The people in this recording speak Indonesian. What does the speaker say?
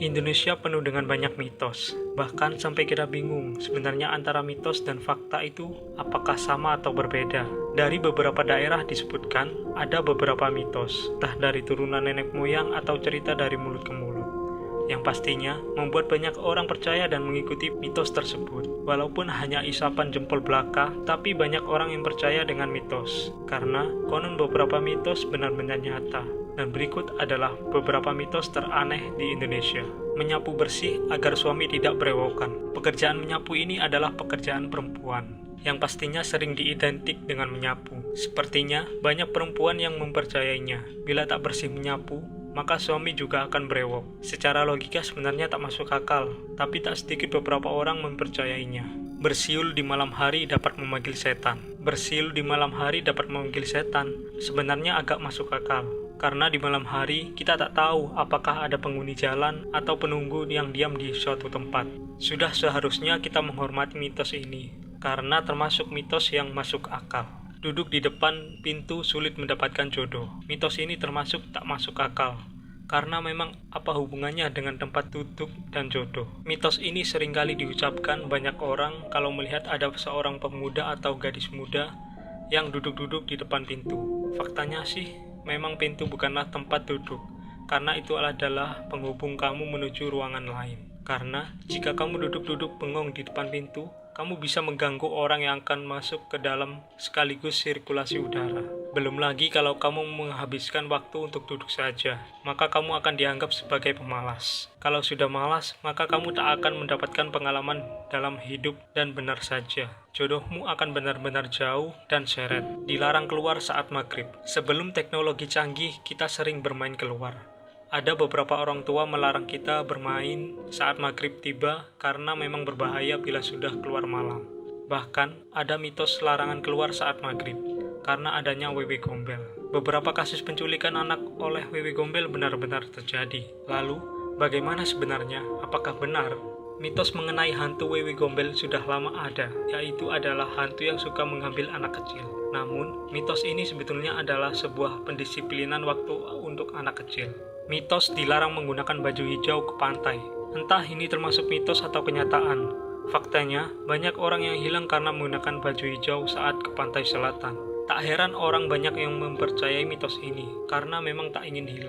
Indonesia penuh dengan banyak mitos, bahkan sampai kita bingung sebenarnya antara mitos dan fakta itu apakah sama atau berbeda. Dari beberapa daerah disebutkan ada beberapa mitos, entah dari turunan nenek moyang atau cerita dari mulut ke mulut. Yang pastinya membuat banyak orang percaya dan mengikuti mitos tersebut. Walaupun hanya isapan jempol belaka, tapi banyak orang yang percaya dengan mitos, karena konon beberapa mitos benar-benar nyata. Dan berikut adalah beberapa mitos teraneh di Indonesia. Menyapu bersih agar suami tidak berewokan. Pekerjaan menyapu ini adalah pekerjaan perempuan, yang pastinya sering diidentik dengan menyapu. Sepertinya banyak perempuan yang mempercayainya. Bila tak bersih menyapu, maka suami juga akan berewok. Secara logika sebenarnya tak masuk akal, tapi tak sedikit beberapa orang mempercayainya. Bersiul di malam hari dapat memanggil setan. Bersiul di malam hari dapat memanggil setan. Sebenarnya agak masuk akal, karena di malam hari kita tak tahu apakah ada penghuni jalan atau penunggu yang diam di suatu tempat. Sudah seharusnya kita menghormati mitos ini, karena termasuk mitos yang masuk akal. Duduk di depan pintu sulit mendapatkan jodoh. Mitos ini termasuk tak masuk akal, karena memang apa hubungannya dengan tempat duduk dan jodoh. Mitos ini seringkali diucapkan banyak orang kalau melihat ada seorang pemuda atau gadis muda yang duduk-duduk di depan pintu. Faktanya sih, memang pintu bukanlah tempat duduk, karena itu adalah penghubung kamu menuju ruangan lain. Karena jika kamu duduk-duduk bengong di depan pintu, kamu bisa mengganggu orang yang akan masuk ke dalam sekaligus sirkulasi udara. Belum lagi kalau kamu menghabiskan waktu untuk duduk saja, maka kamu akan dianggap sebagai pemalas. Kalau sudah malas, maka kamu tak akan mendapatkan pengalaman dalam hidup dan benar saja. Jodohmu akan benar-benar jauh dan seret. Dilarang keluar saat maghrib. Sebelum teknologi canggih, kita sering bermain keluar. Ada beberapa orang tua melarang kita bermain saat maghrib tiba karena memang berbahaya bila sudah keluar malam. Bahkan ada mitos larangan keluar saat maghrib karena adanya wewe gombel. Beberapa kasus penculikan anak oleh wewe gombel benar-benar terjadi. Lalu, bagaimana sebenarnya? Apakah benar? Mitos mengenai hantu wewe gombel sudah lama ada, yaitu adalah hantu yang suka mengambil anak kecil. Namun, mitos ini sebetulnya adalah sebuah pendisiplinan waktu untuk anak kecil. Mitos dilarang menggunakan baju hijau ke pantai. Entah ini termasuk mitos atau kenyataan. Faktanya, banyak orang yang hilang karena menggunakan baju hijau saat ke pantai selatan. Tak heran orang banyak yang mempercayai mitos ini, karena memang tak ingin hilang.